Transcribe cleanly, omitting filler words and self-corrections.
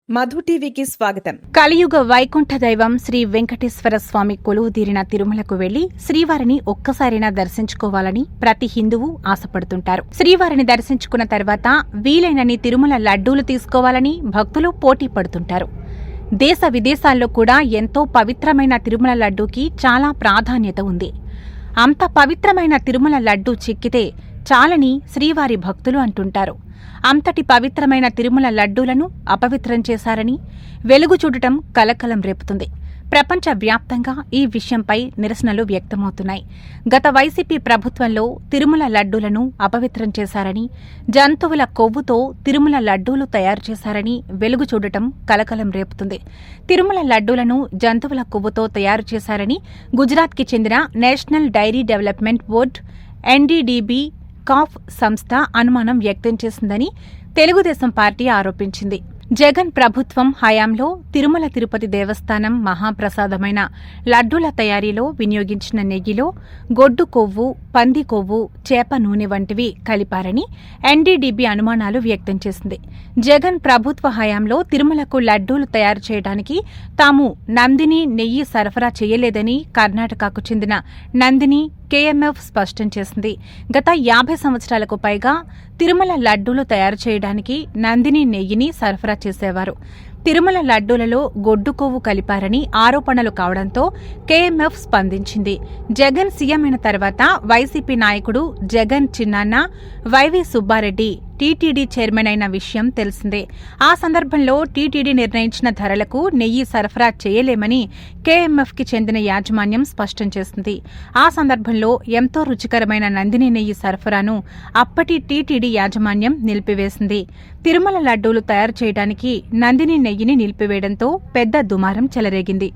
మధు టీవీకి స్వాగతం. కలియుగ వైకుంఠ దైవం శ్రీ వెంకటేశ్వర స్వామి కొలువుదీరిన తిరుమలకు వెళ్లి శ్రీవారిని ఒక్కసారైనా దర్శించుకోవాలని ప్రతి హిందువు ఆశపడుతుంటారు. శ్రీవారిని దర్శించుకున్న తర్వాత వీలైనన్ని తిరుమల లడ్డూలు తీసుకోవాలని భక్తులు పోటీ పడుతుంటారు. దేశ విదేశాల్లో కూడా ఎంతో పవిత్రమైన తిరుమల లడ్డూకి చాలా ప్రాధాన్యత ఉంది. అంత పవిత్రమైన తిరుమల లడ్డూ చిక్కితే చాలని శ్రీవారి భక్తులు అంటుంటారు. అంతటి పవిత్రమైన తిరుమల లడ్డూలను అపవిత్రం చేశారని వెలుగు చూడటం కలకలం రేపుతుంది. ప్రపంచ వ్యాప్తంగా ఈ విషయంపై నిరసనలు వ్యక్తమవుతున్నాయి. గత వైసీపీ ప్రభుత్వంలో తిరుమల లడ్డూలను అపవిత్రం చేశారని, జంతువుల కొవ్వుతో తిరుమల లడ్డూలు తయారు చేశారని వెలుగు చూడటం కలకలం రేపుతుంది. తిరుమల లడ్డూలను జంతువుల కొవ్వుతో తయారు చేశారని గుజరాత్కి చెందిన national dairy development board NDDB కాఫ్ సంస్థ అనుమానం వ్యక్తం చేసిందని తెలుగుదేశం పార్టీ ఆరోపించింది. జగన్ ప్రభుత్వం హయాంలో తిరుమల తిరుపతి దేవస్థానం మహాప్రసాదమైన లడ్డూల తయారీలో వినియోగించిన నెయ్యిలో గొడ్డు కొవ్వు, పంది కొవ్వు, చేప నూనె వంటివి కలిపారని ఎన్డీడీబీ అనుమానాలు వ్యక్తం చేసింది. జగన్ ప్రభుత్వ హయాంలో తిరుమలకు లడ్డూలు తయారు చేయడానికి తాము నందిని నెయ్యి సరఫరా చేయలేదని కర్ణాటకకు చెందిన నందిని కేఎంఎఫ్ స్పష్టం చేసింది. గత 50 సంవత్సరాలకు పైగా తిరుమల లడ్డూలు తయారు చేయడానికి నందిని నెయ్యిని సరఫరా చేసేవారు. తిరుమల లడ్డూలలో గొడ్డు కొవ్వు కలిపారని ఆరోపణలు కావడంతో కేఎంఎఫ్ స్పందించింది. జగన్ సీఎం అయిన తర్వాత వైసీపీ నాయకుడు జగన్ చిన్నాన్న వైవీ సుబ్బారెడ్డి టీటీడీ చైర్మన్ అయిన విషయం తెలిసిందే. ఆ సందర్భంలో టీటీడీ నిర్ణయించిన ధరలకు నెయ్యి సరఫరా చేయలేమని కేఎంఎఫ్కి చెందిన యాజమాన్యం స్పష్టం చేసింది. ఆ సందర్భంలో ఎంతో రుచికరమైన నందిని నెయ్యి సరఫరాను అప్పటి టీటీడీ యాజమాన్యం నిలిపివేసింది. తిరుమల లడ్డూలు తయారు చేయడానికి నందిని నెయ్యిని నిలిపివేయడంతో పెద్ద దుమారం చెలరేగింది.